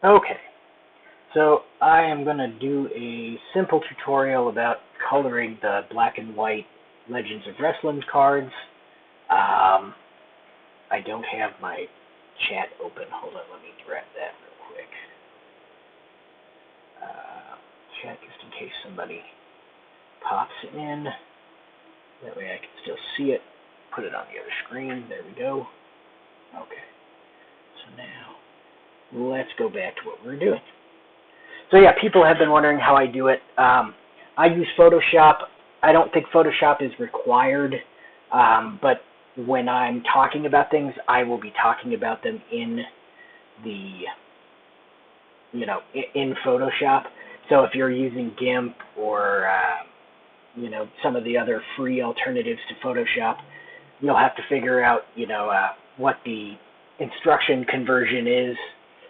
Okay, so I am going to do a simple tutorial about coloring the black and white Legends of Wrestling cards. Um, I don't have my chat open. Hold on, let me grab that real quick. Chat just in case somebody pops in. That way I can still see it. Put it on the other screen. There we go. Okay, so now let's go back to what we're doing. So yeah, people have been wondering how I do it. I use Photoshop. I don't think Photoshop is required, but when I'm talking about things, I will be talking about them in the, in Photoshop. So if you're using GIMP or, some of the other free alternatives to Photoshop, you'll have to figure out, what the instruction conversion is.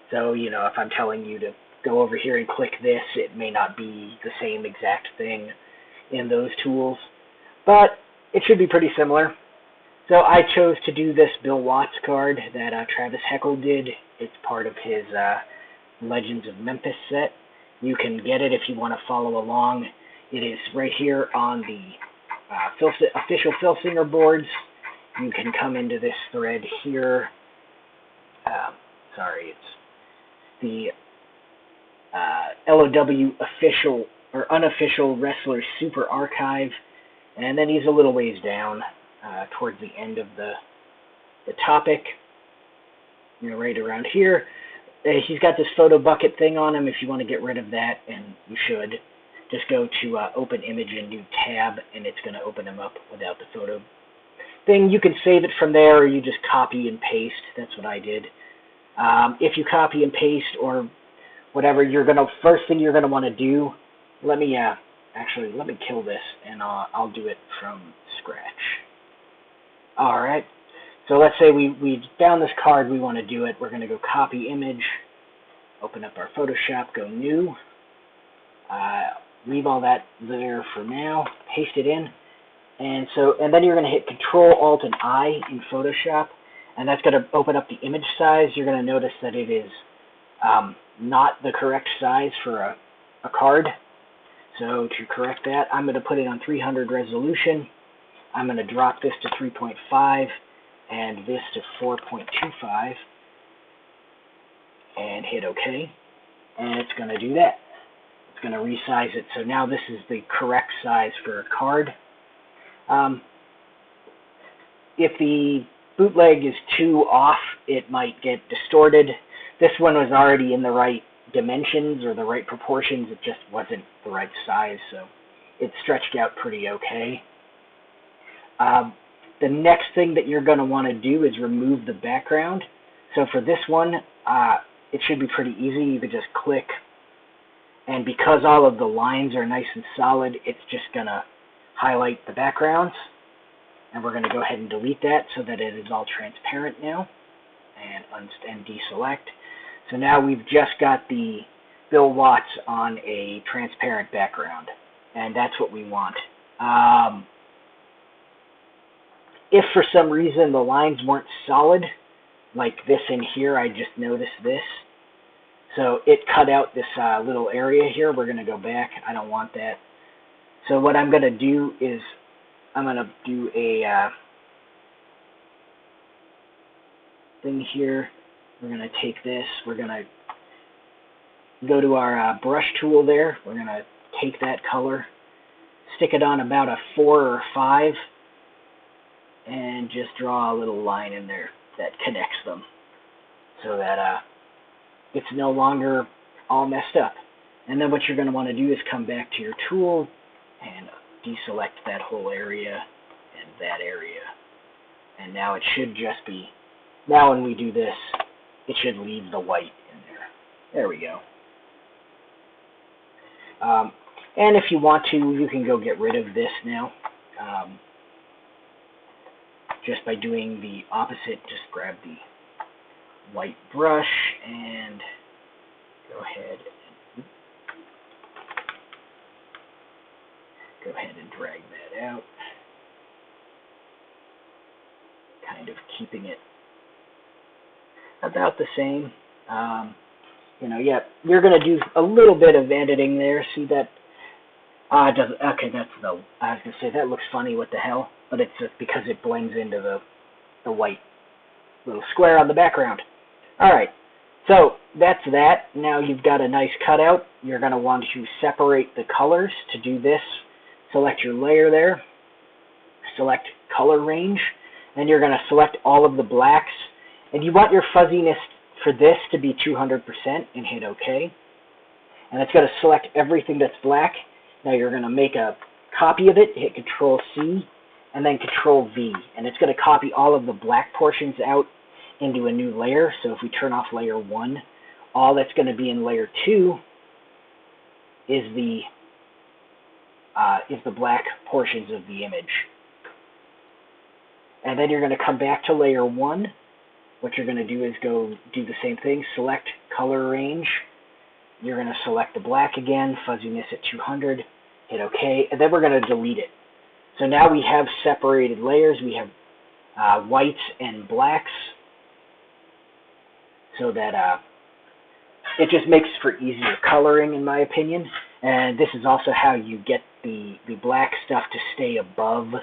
So, if I'm telling you to go over here and click this, it may not be the same exact thing in those tools, but it should be pretty similar. So I chose to do this Bill Watts card that Travis Heckel did. It's part of his Legends of Memphis set. You can get it if you want to follow along. It is right here on the official Filsinger boards. You can come into this thread here. It's the LOW official or unofficial wrestler super archive, and then he's a little ways down towards the end of the topic, right around here. He's got this photo bucket thing on him. If you want to get rid of that, and you should, just go to open image and new tab, and it's going to open him up without the photo thing. You can save it from there, or you just copy and paste. That's what I did. If you copy and paste or whatever, first thing you're gonna want to do. Let me kill this, and I'll do it from scratch. All right. So let's say we found this card. We want to do it. We're gonna go copy image, open up our Photoshop, go new. Leave all that there for now. Paste it in, and then you're gonna hit Control Alt and I in Photoshop, and that's gonna open up the image size. You're gonna notice that it is not the correct size for a card. So to correct that, I'm going to put it on 300 resolution. I'm going to drop this to 3.5 and this to 4.25 and hit OK. And it's going to do that. It's going to resize it. So now this is the correct size for a card. If the bootleg is too off, it might get distorted. This one was already in the right dimensions or the right proportions. It just wasn't the right size, so it stretched out pretty okay. The next thing that you're going to want to do is remove the background. So for this one, it should be pretty easy. You could just click, and because all of the lines are nice and solid, it's just going to highlight the backgrounds. And we're going to go ahead and delete that so that it is all transparent now, and deselect. So now we've just got the Bill Watts on a transparent background, and that's what we want. If for some reason the lines weren't solid, like this in here, I just noticed this. So it cut out this little area here. We're going to go back. I don't want that. So what I'm going to do is I'm going to do a thing here. We're going to take this. We're going to go to our brush tool there. We're going to take that color, stick it on about a 4 or 5, and just draw a little line in there that connects them so that it's no longer all messed up. And then what you're going to want to do is come back to your tool and deselect that whole area and that area. And now it should just be, now when we do this, it should leave the white in there. There we go. And if you want to, you can go get rid of this now. Just by doing the opposite, just grab the white brush and go ahead and drag that out, kind of keeping it about the same. Yeah, you're going to do a little bit of editing there. See that? It doesn't, okay, that's the, I was going to say, that looks funny, what the hell? But it's just because it blends into the white little square on the background. Alright, so that's that. Now you've got a nice cutout. You're going to want to separate the colors. To do this, select your layer there, select color range, and you're going to select all of the blacks. And you want your fuzziness for this to be 200% and hit OK. And it's going to select everything that's black. Now you're going to make a copy of it, hit Control C, and then Control V. And it's going to copy all of the black portions out into a new layer. So if we turn off layer 1, all that's going to be in layer 2 is the black portions of the image. And then you're going to come back to layer 1. What you're going to do is go do the same thing, select color range. You're going to select the black again, fuzziness at 200, hit OK, and then we're going to delete it. So now we have separated layers. We have whites and blacks, so that it just makes for easier coloring, in my opinion. And this is also how you get the black stuff to stay above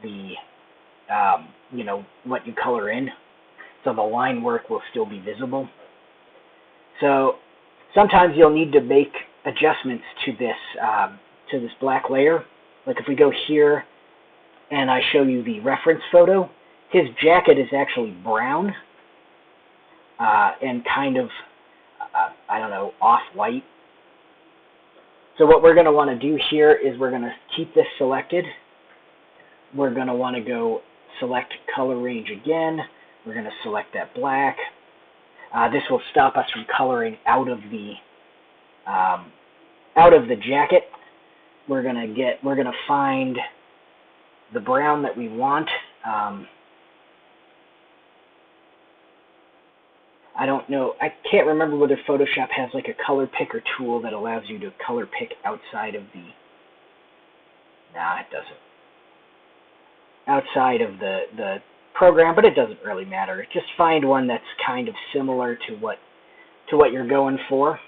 the, what you color in. So the line work will still be visible. So sometimes you'll need to make adjustments to this black layer. Like if we go here and I show you the reference photo, his jacket is actually brown and kind of, off-white. So what we're going to want to do here is we're going to keep this selected. We're going to want to go select color range again. We're going to select that black. This will stop us from coloring out of the jacket. We're going to find the brown that we want. I don't know. I can't remember whether Photoshop has like a color picker tool that allows you to color pick outside of the. Nah, it doesn't. Outside of the program, but it doesn't really matter. Just find one that's kind of similar to what you're going for.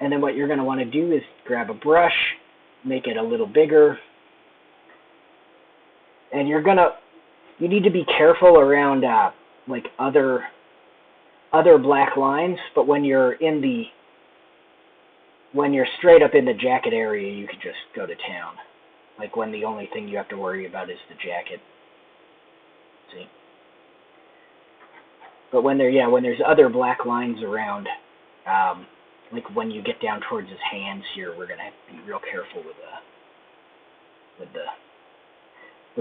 And then what you're going to want to do is grab a brush, make it a little bigger. And you need to be careful around like other black lines, but when you're straight up in the jacket area, you can just go to town. Like when the only thing you have to worry about is the jacket. See? But when there's other black lines around, like when you get down towards his hands here, we're gonna have to be real careful with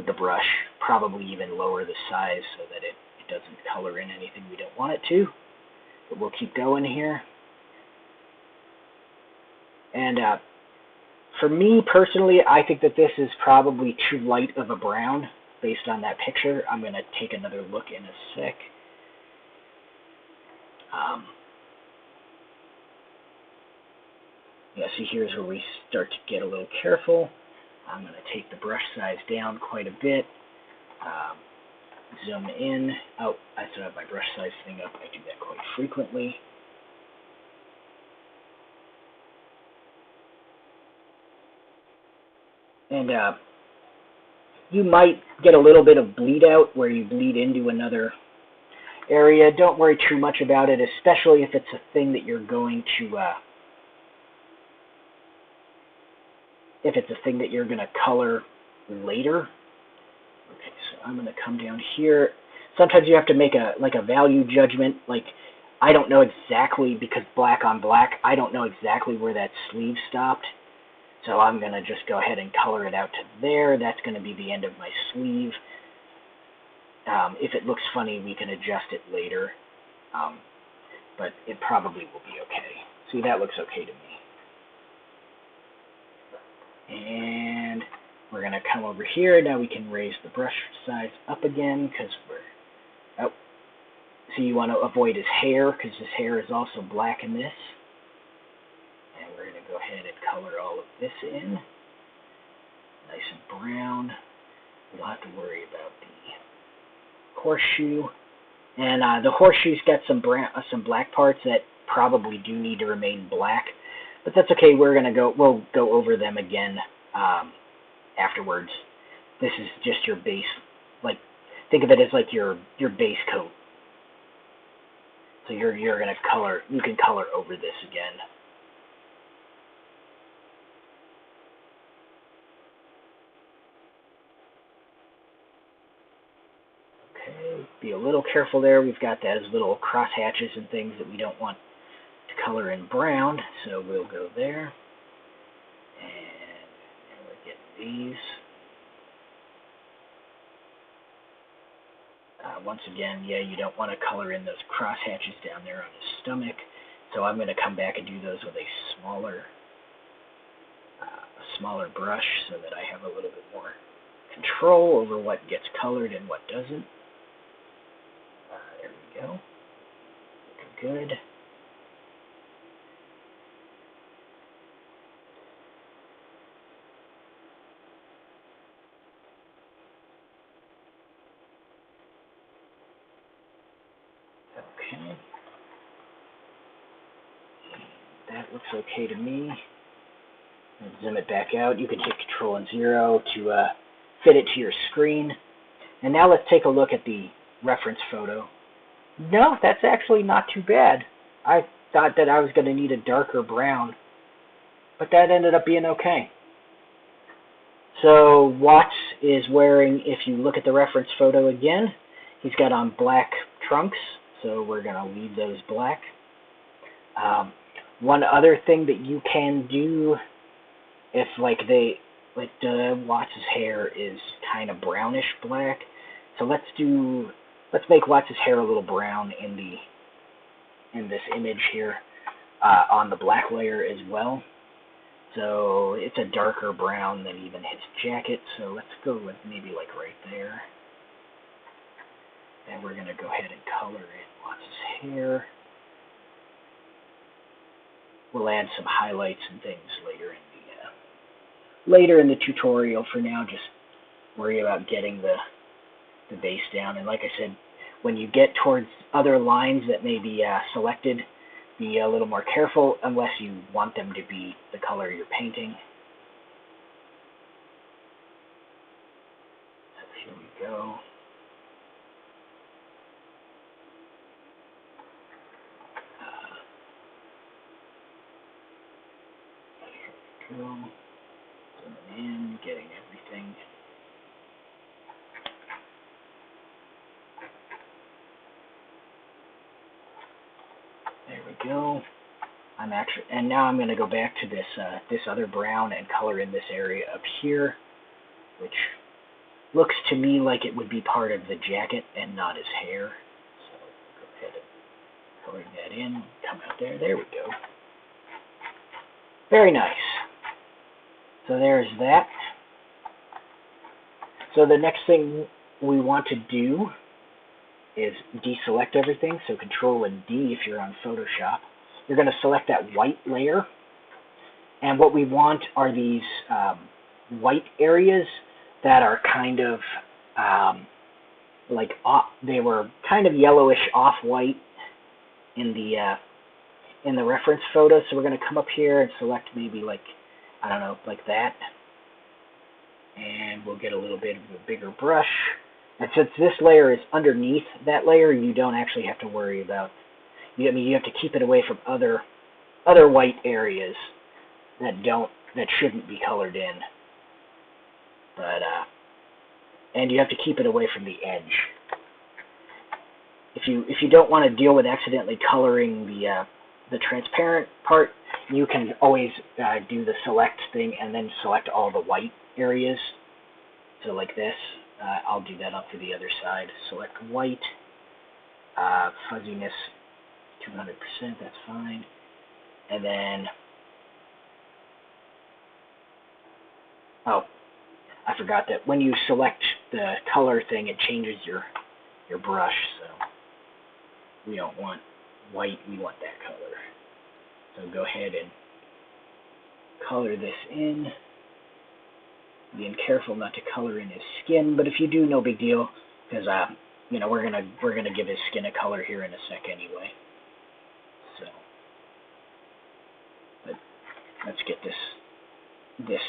the brush. Probably even lower the size so that it doesn't color in anything we don't want it to. But we'll keep going here. And for me personally, I think that this is probably too light of a brown based on that picture. I'm going to take another look in a sec. See, here's where we start to get a little careful. I'm going to take the brush size down quite a bit. Zoom in. Oh, I still have my brush size thing up. I do that quite frequently. And you might get a little bit of bleed out where you bleed into another area. Don't worry too much about it, especially if it's a thing that you're going to color later. Okay, so I'm going to come down here. Sometimes you have to make a value judgment. Like, I don't know exactly, because black on black, I don't know exactly where that sleeve stopped. So I'm going to just go ahead and color it out to there. That's going to be the end of my sleeve. If it looks funny, we can adjust it later. But it probably will be okay. See, that looks okay to me. And we're going to come over here. Now we can raise the brush size up again because we're... Oh. So you want to avoid his hair because his hair is also black in this. And we're going to go ahead and color all of this in. Nice and brown. We don't have to worry about the horseshoe. And the horseshoe's got some black parts that probably do need to remain black, but that's okay. We'll go over them again afterwards. This is just your base, like, think of it as like your base coat. So you can color over this again. Okay, be a little careful there. We've got those little cross hatches and things that we don't want to color in brown, so we'll go there. And we're getting these. Once again, yeah, you don't want to color in those cross hatches down there on his stomach, so I'm going to come back and do those with a smaller brush so that I have a little bit more control over what gets colored and what doesn't. There we go. Looking good. Okay. That looks okay to me. Zoom it back out. You can hit Control and 0 to fit it to your screen. And now let's take a look at the reference photo. No, that's actually not too bad. I thought that I was going to need a darker brown, but that ended up being okay. So Watts is wearing, if you look at the reference photo again, he's got on black trunks, so we're going to leave those black. One other thing that you can do, if Watts' hair is kind of brownish black, so let's make Watts' hair a little brown in this image here on the black layer as well. So it's a darker brown than even his jacket, so let's go with maybe like right there. And we're going to go ahead and color in Watts' hair. We'll add some highlights and things later in the tutorial. For now, just worry about getting the base down. And like I said, when you get towards other lines that may be selected, be a little more careful unless you want them to be the color you're painting. So here we go. Here we go. Zooming in, getting everything. There we go. And now I'm going to go back to this other brown and color in this area up here, which looks to me like it would be part of the jacket and not his hair. So go ahead and color that in. Come out there. There we go. Very nice. So there's that. So the next thing we want to do is deselect everything. So Control and D if you're on Photoshop. You're going to select that white layer. And what we want are these white areas that are kind of they were kind of yellowish off-white in the reference photo. So we're going to come up here and select maybe like that. And we'll get a little bit of a bigger brush. And since this layer is underneath that layer, you don't actually have to worry about. You have to keep it away from other white areas that shouldn't be colored in. But and you have to keep it away from the edge. If you don't want to deal with accidentally coloring the transparent part, you can always do the select thing and then select all the white areas. So like this, I'll do that up to the other side. Select white, fuzziness 200%, that's fine. And then, oh, I forgot that when you select the color thing, it changes your brush. So we don't want white, we want that color. So go ahead and color this in. Being careful not to color in his skin, but if you do, no big deal, because we're gonna give his skin a color here in a sec anyway. So But let's get this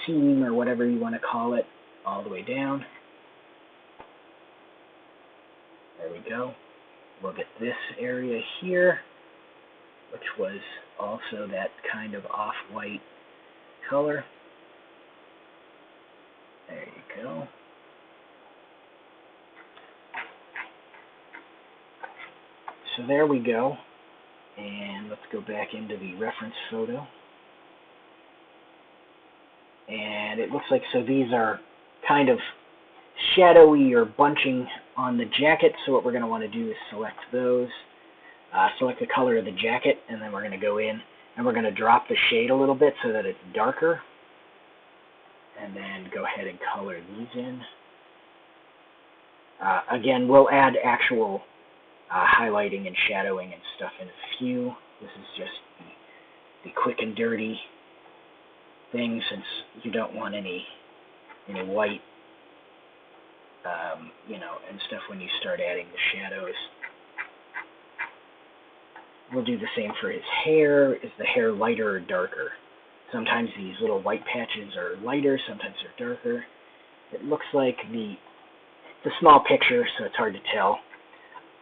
seam, or whatever you want to call it, all the way down. There we go. We'll get this area here, which was also that kind of off-white color. There you go. So there we go. And let's go back into the reference photo. And it looks like, so these are kind of shadowy or bunching on the jacket, so what we're going to want to do is select those, select the color of the jacket, and then we're going to go in and we're going to drop the shade a little bit so that it's darker, and then go ahead and color these in. Again, we'll add actual highlighting and shadowing and stuff in a few. This is just the quick and dirty thing, since you don't want any white and stuff when you start adding the shadows. We'll do the same for his hair. Is the hair lighter or darker? Sometimes these little white patches are lighter, sometimes they're darker. It looks like it's a small picture, so it's hard to tell.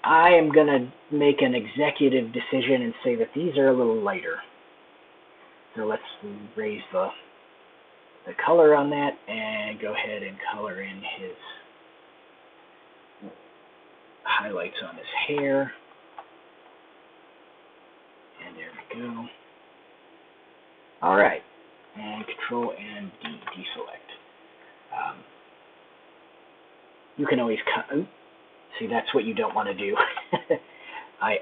I am going to make an executive decision and say that these are a little lighter. So let's raise the color on that and go ahead and color in his highlights on his hair. And there we go. All right. And Control and deselect. You can always cut. See, that's what you don't want to do. I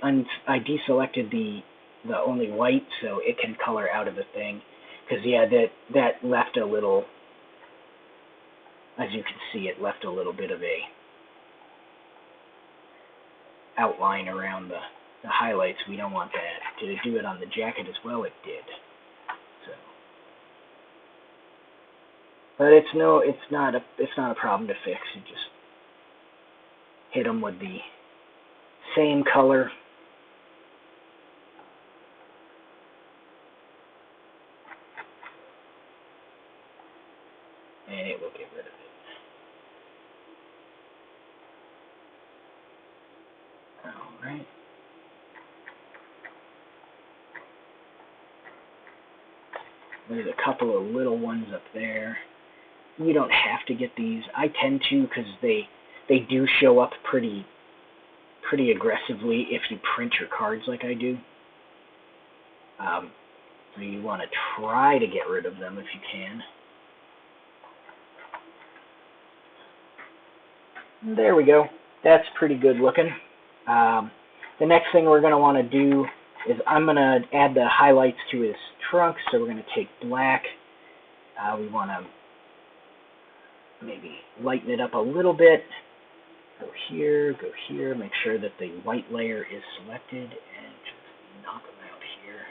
deselected the only white, so it can color out of the thing. Because, yeah, that left a little, as you can see, it left a little bit of a outline around the highlights. We don't want that. Did it do it on the jacket as well? It did. So, but it's not a problem to fix. You just hit them with the same color. And it will get rid of it. Alright. There's a couple of little ones up there. You don't have to get these. I tend to, because they do show up pretty aggressively if you print your cards like I do. So you want to try to get rid of them if you can. There we go. That's pretty good looking. The next thing we're going to want to do is I'm going to add the highlights to his trunk. So we're going to take black. We want to maybe lighten it up a little bit. Go here, make sure that the white layer is selected, and just knock them out here.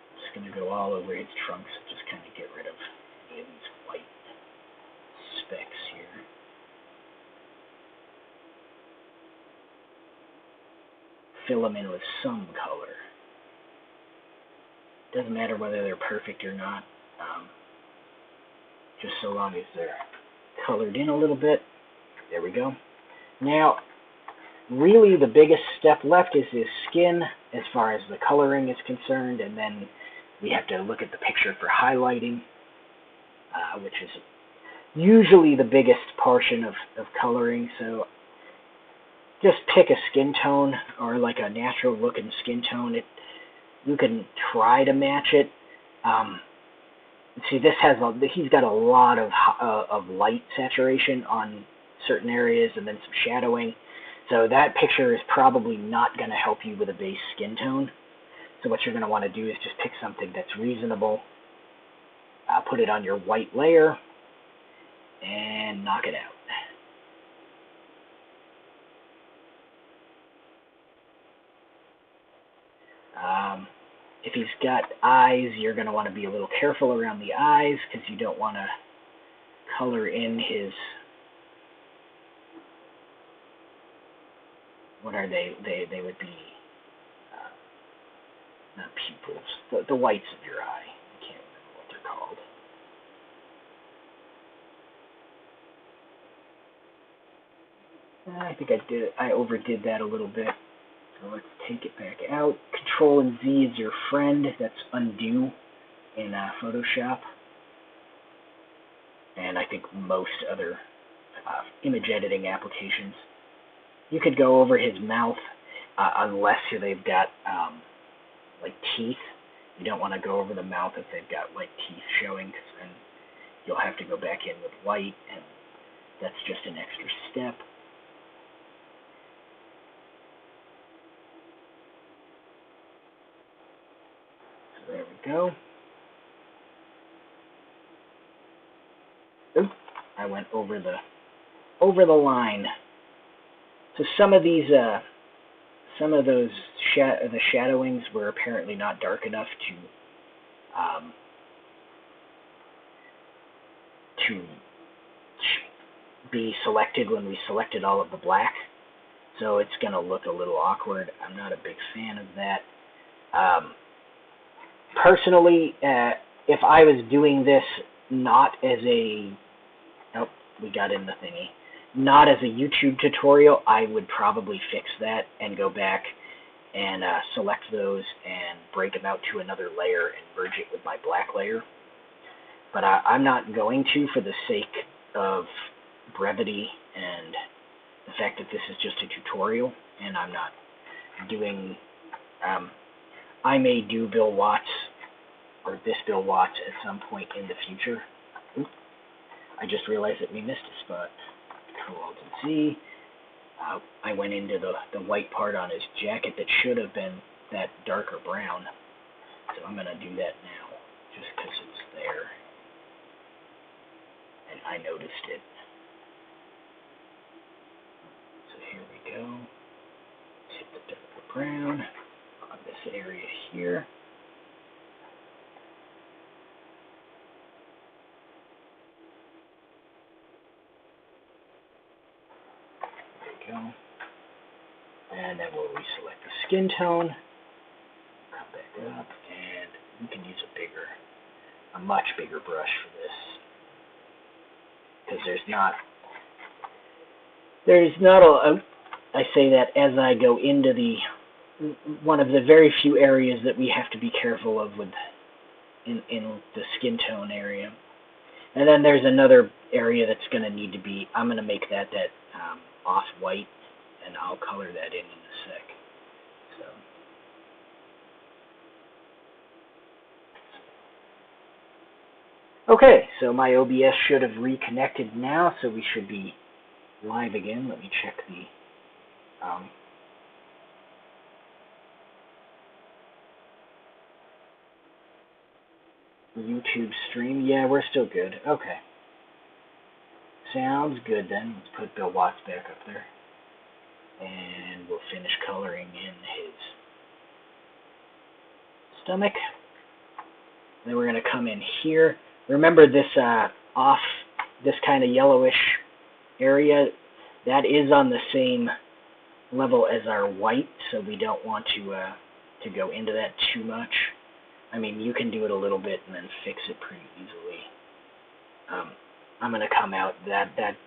I'm just going to go all over his trunks and just kind of get rid of any of these white specks here. Fill them in with some color. Doesn't matter whether they're perfect or not, just so long as they're colored in a little bit. There we go. Now, really the biggest step left is his skin as far as the coloring is concerned, and then we have to look at the picture for highlighting, which is usually the biggest portion of coloring. So just pick a skin tone, or like a natural looking skin tone. You can try to match it. See, he's got a lot of light saturation on certain areas, and then some shadowing. So that picture is probably not going to help you with a base skin tone. So what you're going to want to do is just pick something that's reasonable, put it on your white layer, and knock it out. If he's got eyes, you're going to want to be a little careful around the eyes, because you don't want to color in his, what are they? They would be not pupils, the whites of your eye. I can't remember what they're called. I think I overdid that a little bit. So let's take it back out. Control and Z is your friend. That's undo in Photoshop. And I think most other image editing applications. You could go over his mouth unless they've got like teeth. You don't want to go over the mouth if they've got like teeth showing, because then you'll have to go back in with white, and that's just an extra step. So there we go. Oops, I went over the line. So some of these the shadowings were apparently not dark enough to be selected when we selected all of the black. So it's going to look a little awkward. I'm not a big fan of that. Personally, if I was doing this not as a... Oh, we got in the thingy. Not as a YouTube tutorial, I would probably fix that and go back and select those and break them out to another layer and merge it with my black layer. But I'm not going to, for the sake of brevity and the fact that this is just a tutorial, and I'm not doing... I may do Bill Watts, or this Bill Watts, at some point in the future. Oops. I just realized that we missed a spot. Control-Alt-Z. I went into the white part on his jacket that should have been that darker brown. So I'm going to do that now, just because it's there. And I noticed it. So here we go. Let's hit the darker brown on this area here. Go. And then we'll reselect the skin tone, come back up, and we can use a much bigger brush for this, because there's not a, I say that as I go into one of the very few areas that we have to be careful of in the skin tone area. And then there's another area that's going to need to be, I'm going to make that off-white, and I'll color that in a sec. So. Okay, so my OBS should have reconnected now, so we should be live again. Let me check the YouTube stream. Yeah, we're still good. Okay. Sounds good then. Let's put Bill Watts back up there. And we'll finish coloring in his stomach. Then we're going to come in here. Remember this this kind of yellowish area, that is on the same level as our white, so we don't want to go into that too much. I mean, you can do it a little bit and then fix it pretty easily. I'm going to come out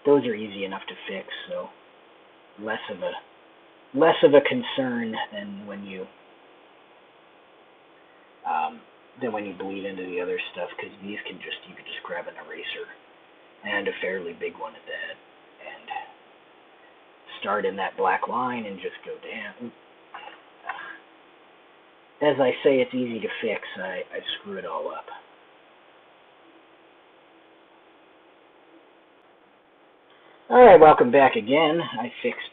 those are easy enough to fix, so less of a concern than when you bleed into the other stuff, because these you can just grab an eraser, and a fairly big one at that, and start in that black line and just go down. As I say, it's easy to fix. I screw it all up. Alright, welcome back again. I fixed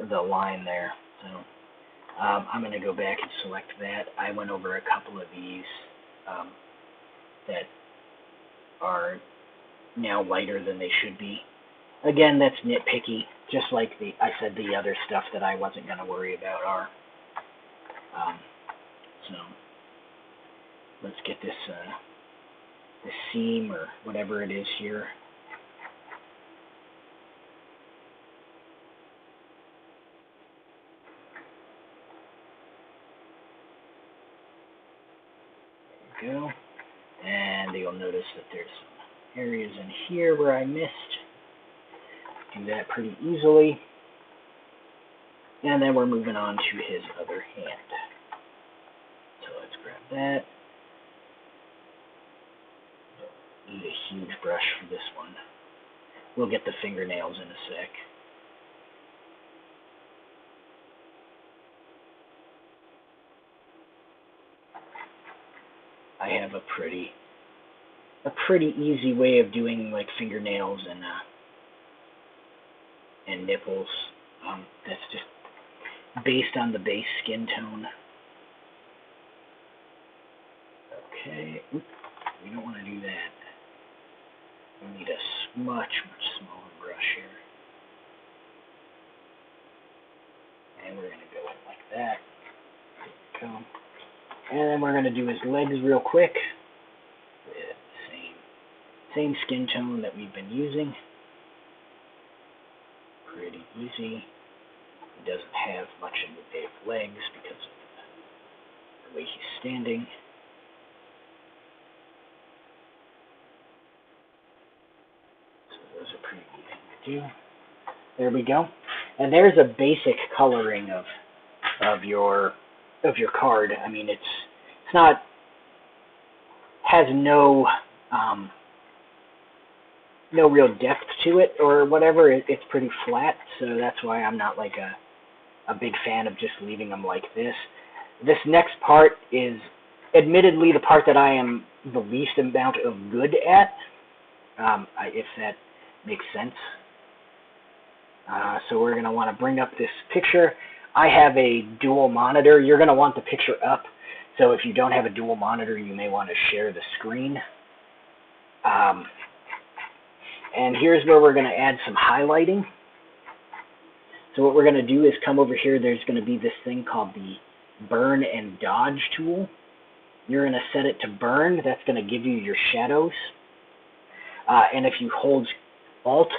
the line there. So I'm going to go back and select that. I went over a couple of these that are now lighter than they should be. Again, that's nitpicky, just like I said the other stuff that I wasn't going to worry about are. So let's get this seam or whatever it is here. we go. And you'll notice that there's some areas in here where I missed. Do that pretty easily. And then we're moving on to his other hand. So let's grab that. Need a huge brush for this one. We'll get the fingernails in a sec. I have a pretty easy way of doing like fingernails and nipples. That's just based on the base skin tone. Okay, oops, we don't want to do that. We need a much smaller brush here. And we're going to go in like that. There we go. And then we're going to do his legs real quick. With the same skin tone that we've been using. Pretty easy. He doesn't have much in the way of legs because of the way he's standing. So those are pretty easy to do. There we go. And there's a basic coloring of your card. I mean, it's not, has no real depth to it or whatever. It's pretty flat, so that's why I'm not like a big fan of just leaving them like this. This next part is admittedly the part that I am the least amount of good at, if that makes sense. So we're going to want to bring up this picture. I have a dual monitor. You're going to want the picture up. So if you don't have a dual monitor, you may want to share the screen. And here's where we're going to add some highlighting. So what we're going to do is come over here. There's going to be this thing called the Burn and Dodge tool. You're going to set it to burn. That's going to give you your shadows. And if you hold Alt,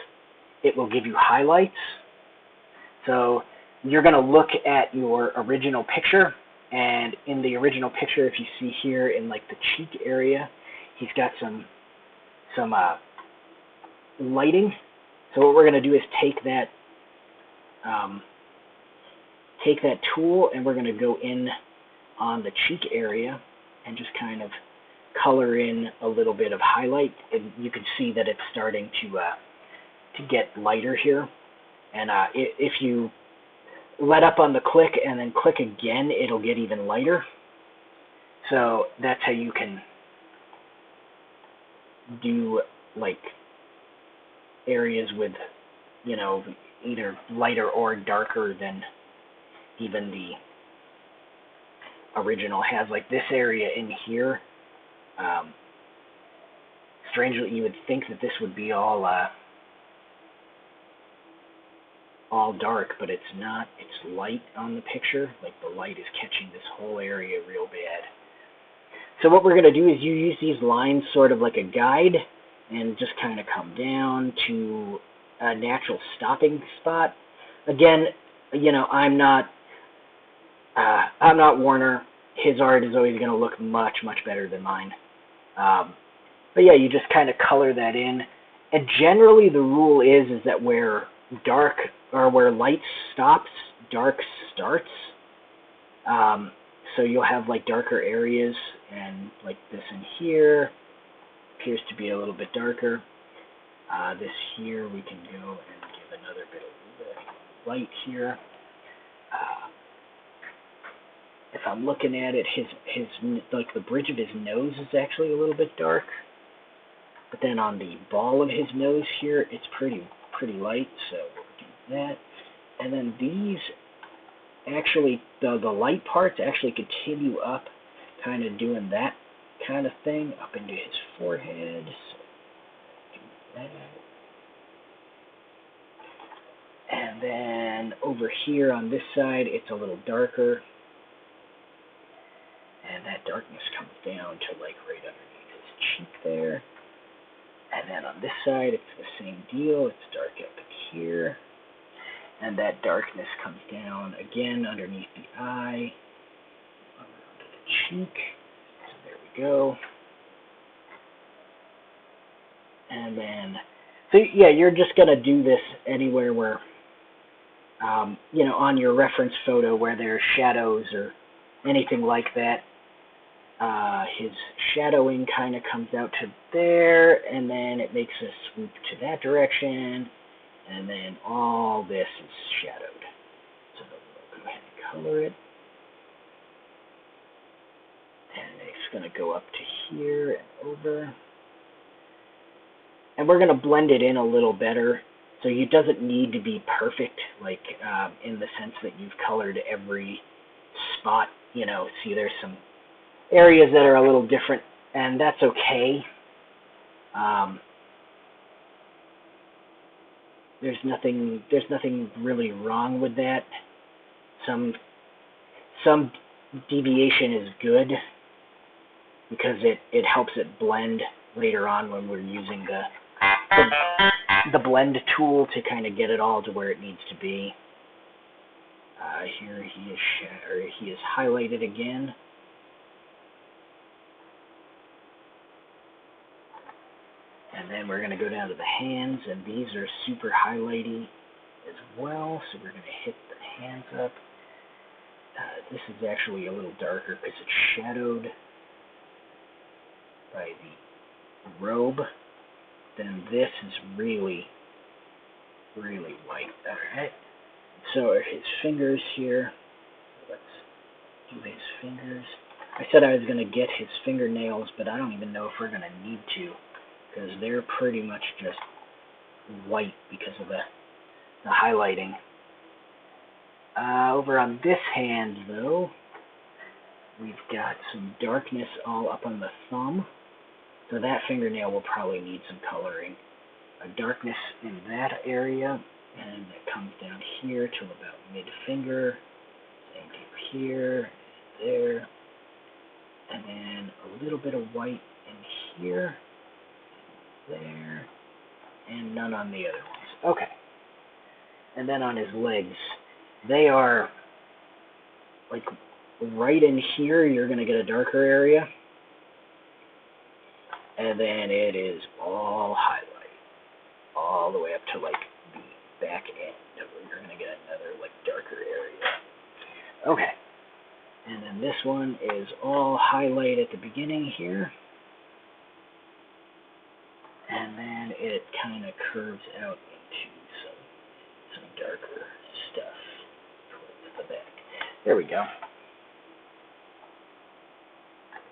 it will give you highlights. So you're going to look at your original picture, and in the original picture, if you see here in like the cheek area, he's got some lighting. So what we're going to do is take that tool, and we're going to go in on the cheek area and just kind of color in a little bit of highlight. And you can see that it's starting to get lighter here. And if you let up on the click and then click again, it'll get even lighter. So that's how you can do like areas with, you know, either lighter or darker than even the original has. Like this area in here, strangely you would think that this would be all dark, but it's not. It's light on the picture. Like the light is catching this whole area real bad. So what we're going to do is you use these lines sort of like a guide and just kind of come down to a natural stopping spot. Again, you know, I'm not Warner. His art is always going to look much better than mine. But yeah, you just kind of color that in. And generally the rule is that where dark or where light stops, dark starts. So you'll have like darker areas, and like this in here appears to be a little bit darker. This here we can go and give another bit of light here. If I'm looking at it, his like the bridge of his nose is actually a little bit dark, but then on the ball of his nose here, it's pretty light. So we'll do that, and then these actually the light parts actually continue up, kind of doing that kind of thing up into his forehead. So do that. And then over here on this side, it's a little darker. And that darkness comes down to like right underneath his cheek there. And then on this side, it's the same deal. It's dark up here. And that darkness comes down again underneath the eye, under the cheek. So there we go. And then, so yeah, you're just going to do this anywhere where, you know, on your reference photo where there's shadows or anything like that. His shadowing kind of comes out to there, and then it makes a swoop to that direction, and then all this is shadowed. So we'll go ahead and color it. And it's going to go up to here and over. And we're going to blend it in a little better. So it doesn't need to be perfect, like in the sense that you've colored every spot. You know, see, there's some areas that are a little different, and that's okay. There's nothing really wrong with that. Some deviation is good because it helps it blend later on when we're using the blend tool to kind of get it all to where it needs to be. Here he is highlighted again. And then we're going to go down to the hands, and these are super highlighty as well, so we're going to hit the hands up. This is actually a little darker because it's shadowed by the robe. Then this is really, really white. Alright, so his fingers here. Let's do his fingers. I said I was going to get his fingernails, but I don't even know if we're going to need to, because they're pretty much just white because of the highlighting. Over on this hand, though, we've got some darkness all up on the thumb, so that fingernail will probably need some coloring. A darkness in that area, and it comes down here to about mid-finger, same deep here, there, and then a little bit of white in here, there, and none on the other ones. Okay. And then on his legs, they are like right in here, you're going to get a darker area. And then it is all highlighted, all the way up to like the back end, where you're going to get another like darker area. Okay. And then this one is all highlight at the beginning here. And then it kind of curves out into some darker stuff towards the back. There we go.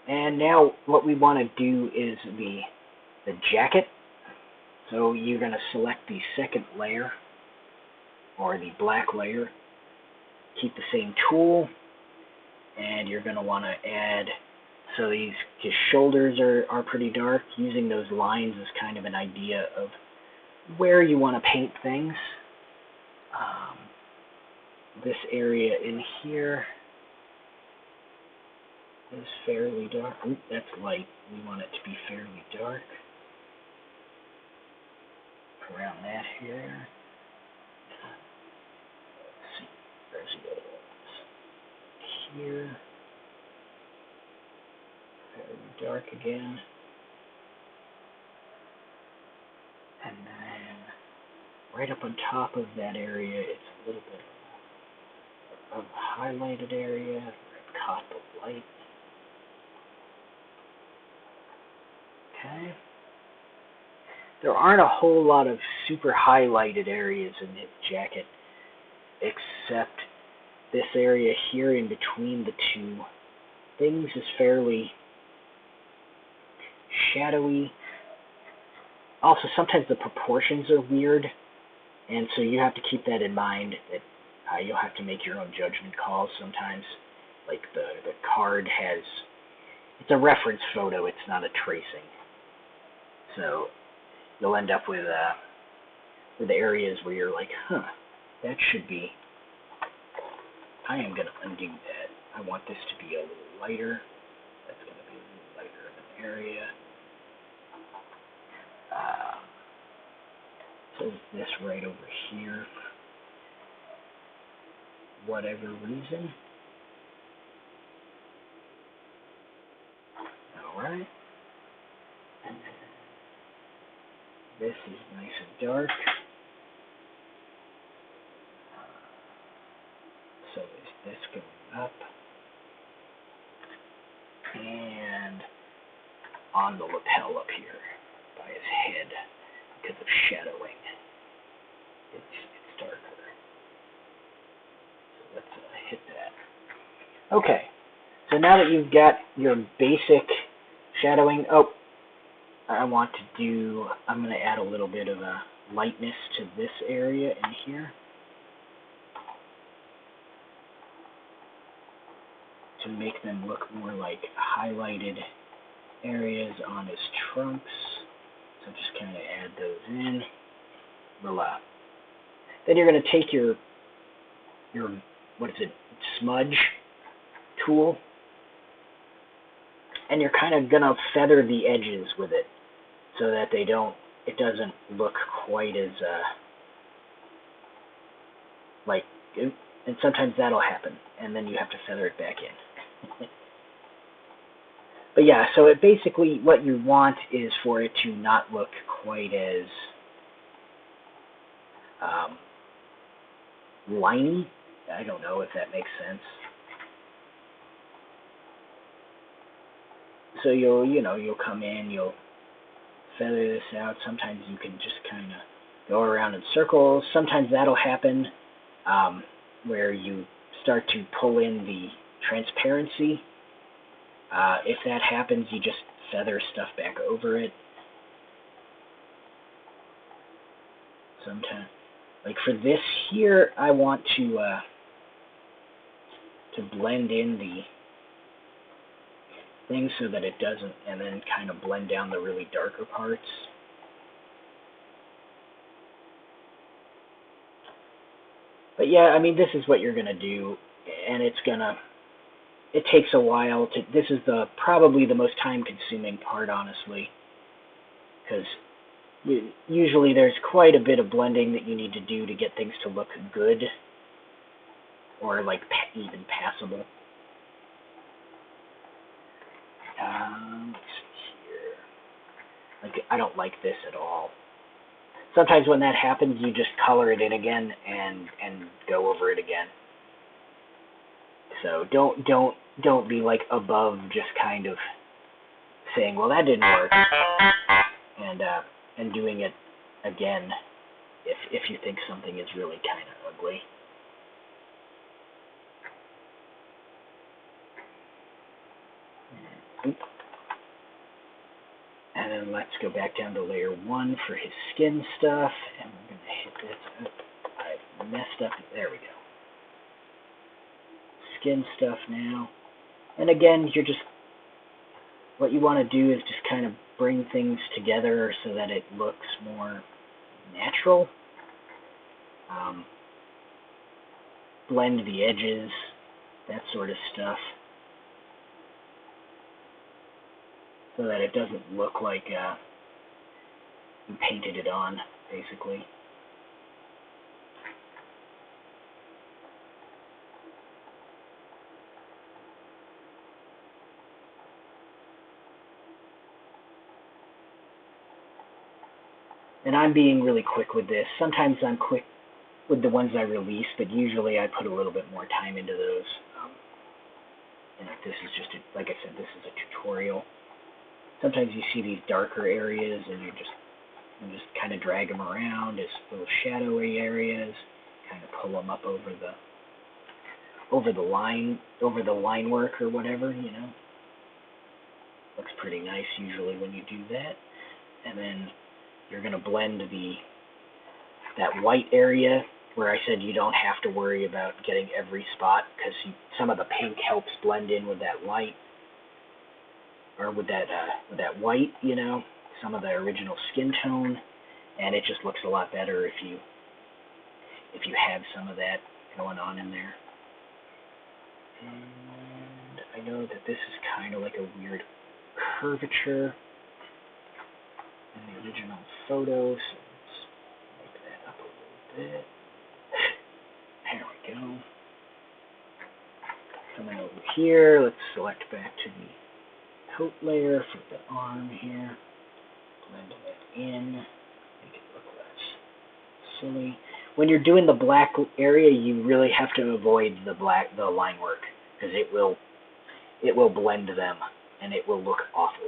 And now what we want to do is the jacket. So you're going to select the second layer, or the black layer. Keep the same tool, and you're going to want to add, so his shoulders are pretty dark. Using those lines is kind of an idea of where you want to paint things. This area in here is fairly dark. Ooh, that's light. We want it to be fairly dark. Around that here. Let's see. There's the other ones. Here. Fairly dark again. And then right up on top of that area, it's a little bit of a highlighted area where it caught the light. Okay. There aren't a whole lot of super highlighted areas in his jacket, except this area here in between the two things is fairly shadowy. Also, sometimes the proportions are weird, and so you have to keep that in mind, that you'll have to make your own judgment calls sometimes. Like the card has, it's a reference photo, it's not a tracing. So you'll end up with the areas where you're like, that should be, I am going to undo that. I want this to be a little lighter. That's going to be a little lighter of an area. So this right over here, for whatever reason. Alright. This is nice and dark. So is this going up? And on the lapel up here by his head because of shadowing. It's darker. So let's hit that. Okay. So now that you've got your basic shadowing, I'm going to add a little bit of a lightness to this area in here to make them look more like highlighted areas on his trunks. So just kind of add those in. Voila. Then you're going to take your smudge tool, and you're kind of going to feather the edges with it so that it doesn't look quite as and sometimes that'll happen, and then you have to feather it back in. But yeah, so it basically, what you want is for it to not look quite as liney. I don't know if that makes sense. So you'll come in, you'll feather this out. Sometimes you can just kind of go around in circles. Sometimes that'll happen where you start to pull in the transparency. If that happens, you just feather stuff back over it. Sometimes, like for this here, I want to blend in the thing so that it doesn't, and then kind of blend down the really darker parts. But yeah, I mean, this is what you're going to do, and it takes a while this is probably the most time-consuming part, honestly, because usually there's quite a bit of blending that you need to do to get things to look good, or like even passable. Let's see here. I don't like this at all. Sometimes when that happens, you just color it in again and go over it again. So don't be like above just kind of saying, well, that didn't work, and doing it again if you think something is really kind of ugly. And then let's go back down to layer 1 for his skin stuff, and we're going to hit this. I messed up. There we go. Skin stuff now. And again, what you want to do is just kind of bring things together so that it looks more natural. Blend the edges, that sort of stuff, so that it doesn't look like you painted it on, basically. And I'm being really quick with this. Sometimes I'm quick with the ones I release, but usually I put a little bit more time into those. And if this is just, like I said, this is a tutorial. Sometimes you see these darker areas, and you just kind of drag them around as little shadowy areas, kind of pull them up over the line work or whatever, Looks pretty nice usually when you do that. And then you're going to blend that white area where I said you don't have to worry about getting every spot, because some of the pink helps blend in with that light, or with that white, some of the original skin tone, and it just looks a lot better if you have some of that going on in there. And I know that this is kind of like a weird curvature in the original photo, so let's make that up a little bit. There we go. Coming over here, let's select back to the coat layer for the arm here. Blend that in. Make it look less silly. When you're doing the black area, you really have to avoid the line work, because it will blend them and it will look awful.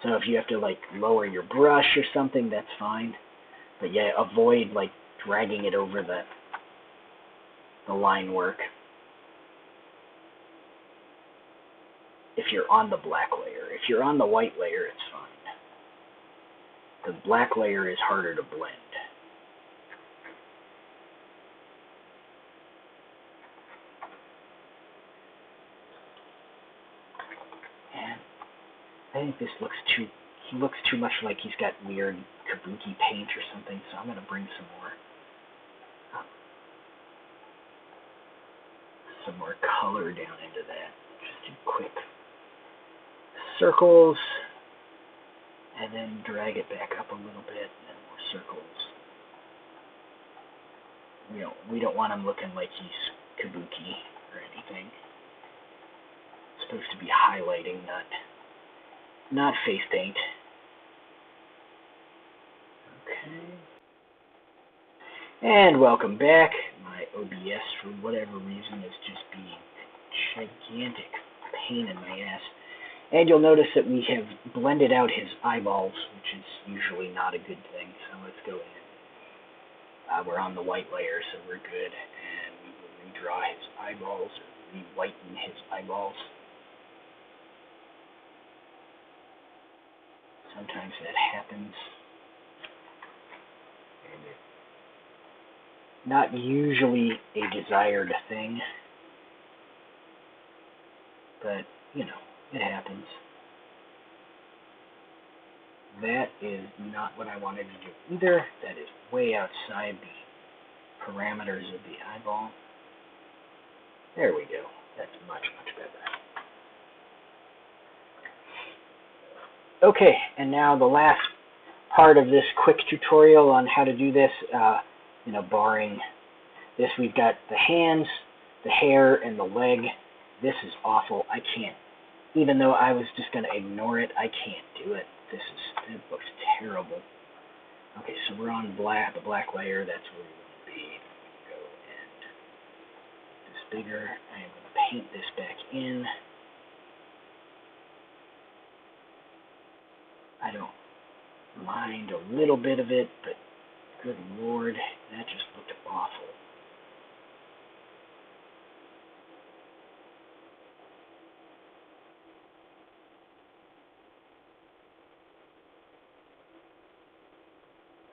So if you have to like lower your brush or something, that's fine. But yeah, avoid like dragging it over the line work if you're on the black layer. If you're on the white layer, it's fine. The black layer is harder to blend. And I think this looks he looks too much like he's got weird kabuki paint or something, so I'm going to bring some more color down into that. Just do quick circles, and then drag it back up a little bit, and then more circles. We don't want him looking like he's kabuki or anything. It's supposed to be highlighting, not face paint. Okay. And welcome back. My OBS, for whatever reason, is just being a gigantic pain in my ass. And you'll notice that we have blended out his eyeballs, which is usually not a good thing. So let's go in. We're on the white layer, so we're good. And we will redraw his eyeballs, or re-whiten his eyeballs. Sometimes that happens. And it's not usually a desired thing, but, it happens. That is not what I wanted to do either. That is way outside the parameters of the eyeball. There we go. That's much, much better. Okay, and now the last part of this quick tutorial on how to do this, barring this, we've got the hands, the hair, and the leg. This is awful. I can't. Even though I was just going to ignore it, I can't do it. It looks terrible. Okay, so we're on the black layer. That's where we want to be. Go and this bigger. I am going to paint this back in. I don't mind a little bit of it, but good lord, that just looked awful.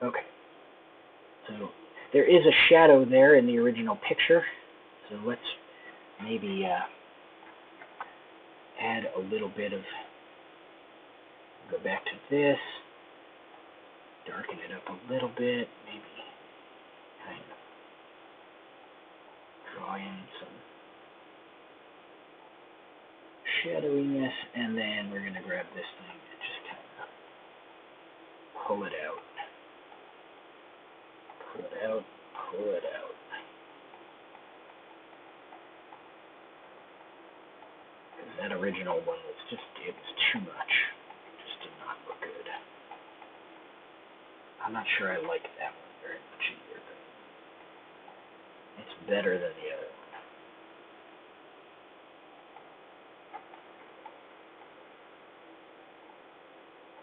Okay, so there is a shadow there in the original picture, so let's maybe add a little bit of, go back to this, darken it up a little bit, maybe kind of draw in some shadowiness, and then we're going to grab this thing and just kind of pull it out. Pull it out, pull it out. Because that original one was it was too much. It just did not look good. I'm not sure I like that one very much either, but it's better than the other one.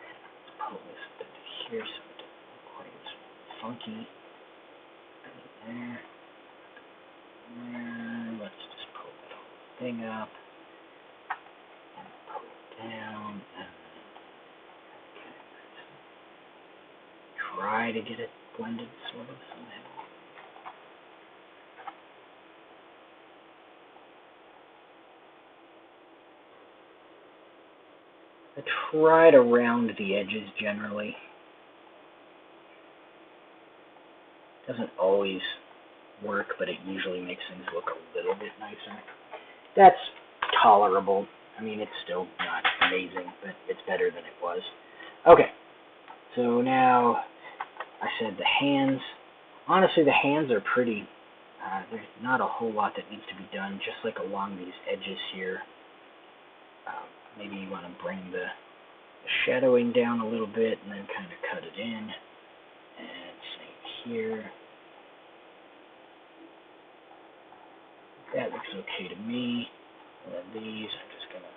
Let's pull this into here so it doesn't look quite as funky. There. Let's just pull that whole thing up and pull it down, and try to get it blended sort of somehow. I try to round the edges generally. Doesn't always work, but it usually makes things look a little bit nicer. That's tolerable. I mean, it's still not amazing, but it's better than it was. Okay, so now I said the hands. Honestly, the hands are pretty There's not a whole lot that needs to be done, just like along these edges here. Maybe you want to bring the shadowing down a little bit and then kind of cut it in. And same here. That looks okay to me. And then these, I'm just going to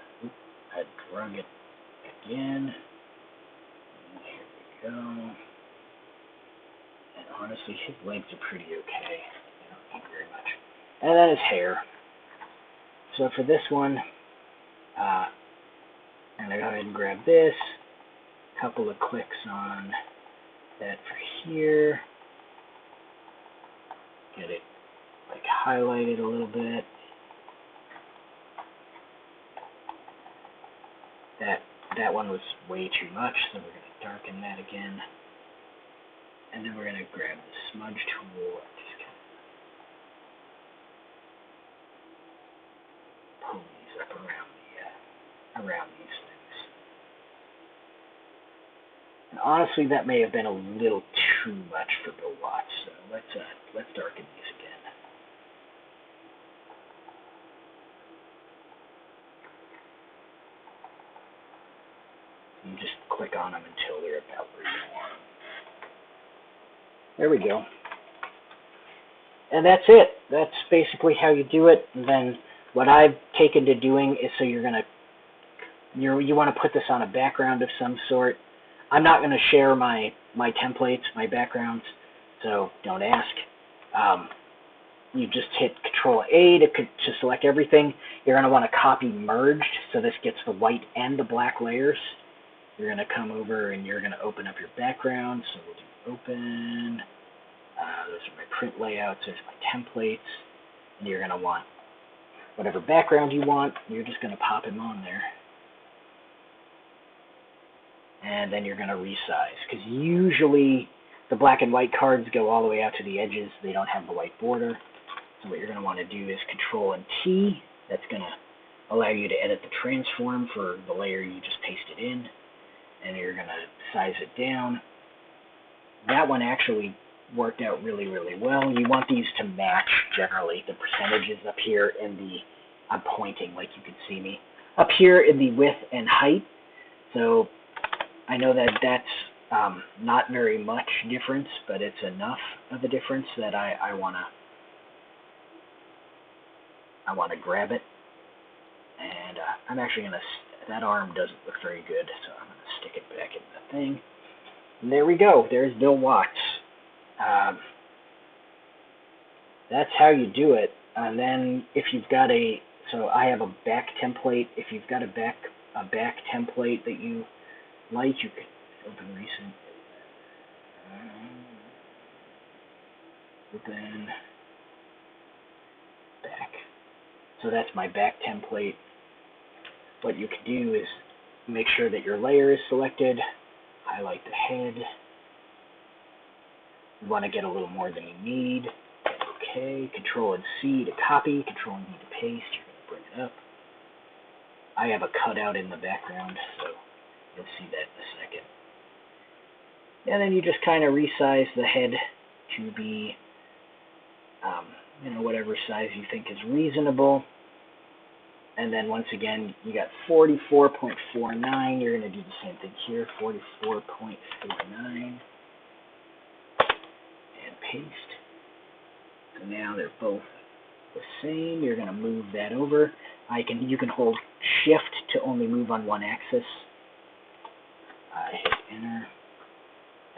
drug it again. And here we go. And honestly, his legs are pretty okay. I don't think very much. And then his hair. So for this one, I'm going to go ahead and grab this. Couple of clicks on that for here. Get it like highlighted a little bit. That one was way too much, so we're going to darken that again. And then we're going to grab the smudge tool and just kind of pull these up around these things. And honestly, that may have been a little too much for Bill Watts, so let's darken these again. You just click on them until they're about where you want them. There we go. And that's it. That's basically how you do it. And then what I've taken to doing is, so you want to put this on a background of some sort. I'm not going to share my templates, my backgrounds, so don't ask. You just hit Control-A to select everything. You're going to want to copy merged, so this gets the white and the black layers. You're going to come over and you're going to open up your background. So we'll do open. Those are my print layouts. There's my templates. And you're going to want whatever background you want. You're just going to pop him on there. And then you're going to resize. Because usually the black and white cards go all the way out to the edges. They don't have the white border. So what you're going to want to do is Control and T. That's going to allow you to edit the transform for the layer you just pasted in. And you're going to size it down. That one actually worked out really, really well. You want these to match, generally, the percentages up here in the, I'm pointing like you can see me, up here in the width and height. So I know that that's not very much difference, but it's enough of a difference that I want to grab it. And I'm actually going to, that arm doesn't look very good, so I'm going to stick it back in the thing. And there we go. There's Bill Watts. That's how you do it. And then if you've got so I have a back template. If you've got a back template that you like, you can open recent. Open back. So that's my back template. What you can do is make sure that your layer is selected, highlight the head. You want to get a little more than you need. Okay, Control and C to copy, Control and V to paste. You're going to bring it up. I have a cutout in the background, so you'll see that in a second. And then you just kind of resize the head to be, whatever size you think is reasonable. And then once again, you got 44.49. You're going to do the same thing here, 44.49. And paste. So now they're both the same. You're going to move that over. You can hold Shift to only move on one axis. Hit Enter.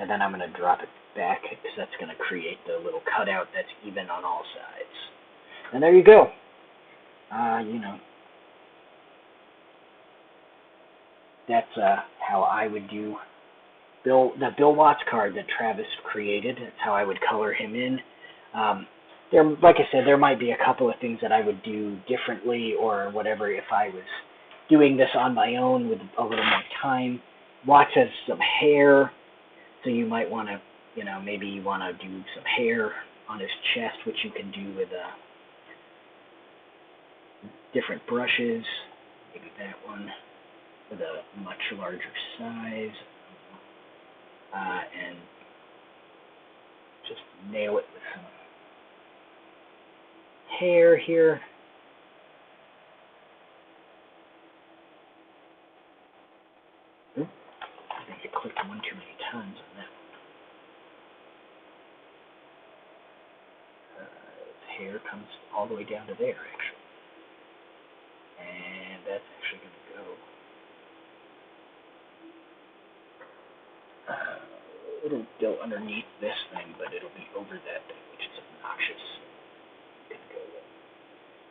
And then I'm going to drop it back because that's going to create the little cutout that's even on all sides. And there you go. That's how I would do the Bill Watts card that Travis created. That's how I would color him in. Like I said, there might be a couple of things that I would do differently or whatever if I was doing this on my own with a little more time. Watts has some hair, so you might want to, maybe you want to do some hair on his chest, which you can do with different brushes. Maybe that one with a much larger size. And just nail it with some hair here. Oop, I think I clicked one too many times on that. His hair comes all the way down to there, actually. And that's actually going to go it'll go underneath this thing, but it'll be over that thing, which is obnoxious.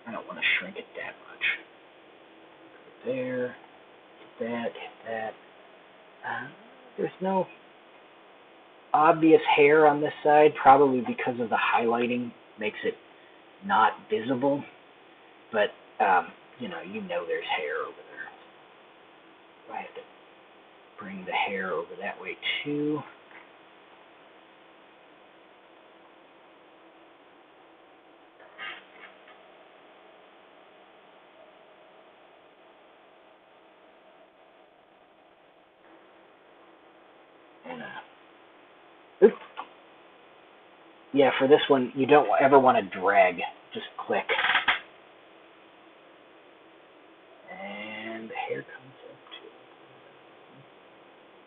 I don't want to shrink it that much. There, hit that. There's no obvious hair on this side, probably because of the highlighting makes it not visible. But you know there's hair over there. So I have to bring the hair over that way too. And oops. Yeah, for this one, you don't ever want to drag. Just click. And the hair comes up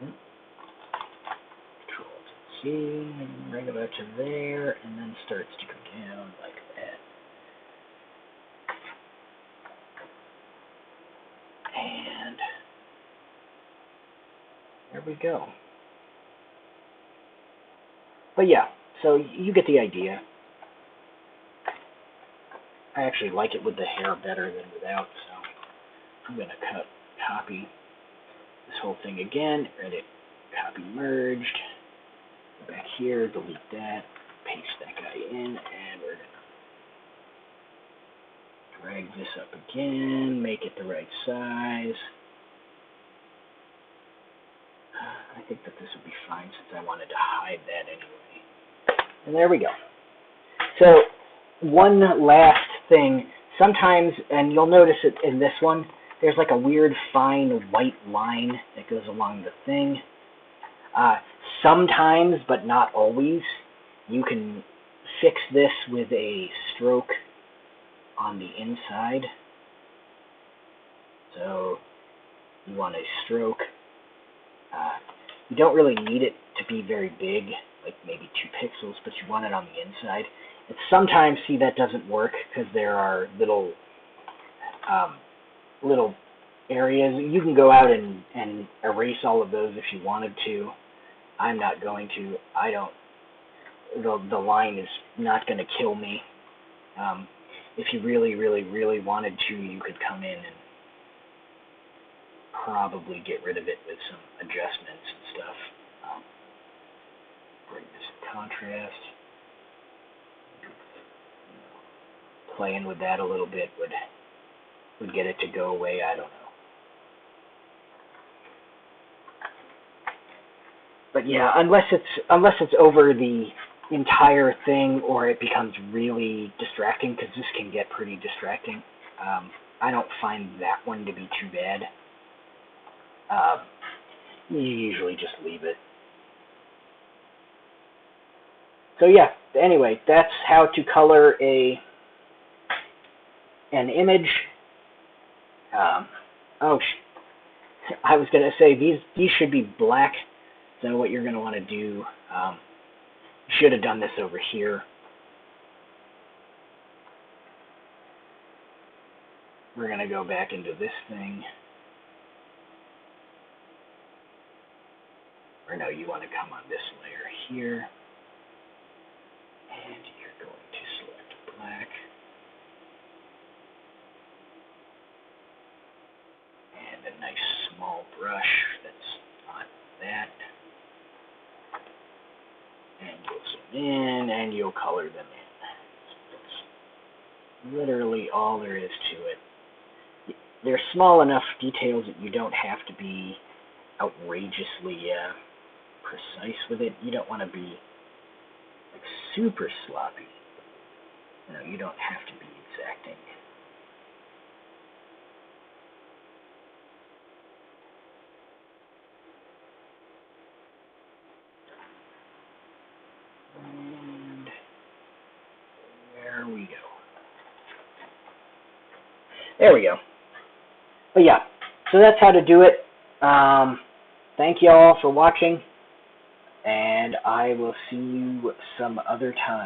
to Control-C, and bring it up to there, and then starts to go down like that. And there we go. But yeah, so you get the idea. I actually like it with the hair better than without, so I'm going to copy this whole thing again, edit, copy, merged, go back here, delete that, paste that guy in, and we're going to drag this up again, make it the right size. I think that this would be fine since I wanted to hide that anyway. And there we go. So one last thing, sometimes, and you'll notice it in this one, there's like a weird fine white line that goes along the thing. Sometimes, but not always, you can fix this with a stroke on the inside. So you want a stroke. You don't really need it to be very big, like maybe 2 pixels, but you want it on the inside. And sometimes, see, that doesn't work because there are little areas. You can go out and erase all of those if you wanted to. I'm not going to. I don't. The line is not going to kill me. If you really, really, really wanted to, you could come in and probably get rid of it with some adjustments and stuff. Bring this contrast. Playing with that a little bit would get it to go away. I don't know. But yeah, unless it's over the entire thing or it becomes really distracting, because this can get pretty distracting. I don't find that one to be too bad. You usually just leave it. So yeah, anyway, that's how to color an image. I was going to say these should be black. So what you're going to want to do, you should have done this over here. We're going to go back into this thing. Or no, you want to come on this layer here. And you're going to select black. And a nice small brush that's on that. And you'll zoom in and you'll color them in. That's literally all there is to it. They're small enough details that you don't have to be outrageously precise with it. You don't want to be like super sloppy. You don't have to be exacting. And there we go. There we go. But yeah, so that's how to do it. Thank you all for watching, and I will see you some other time.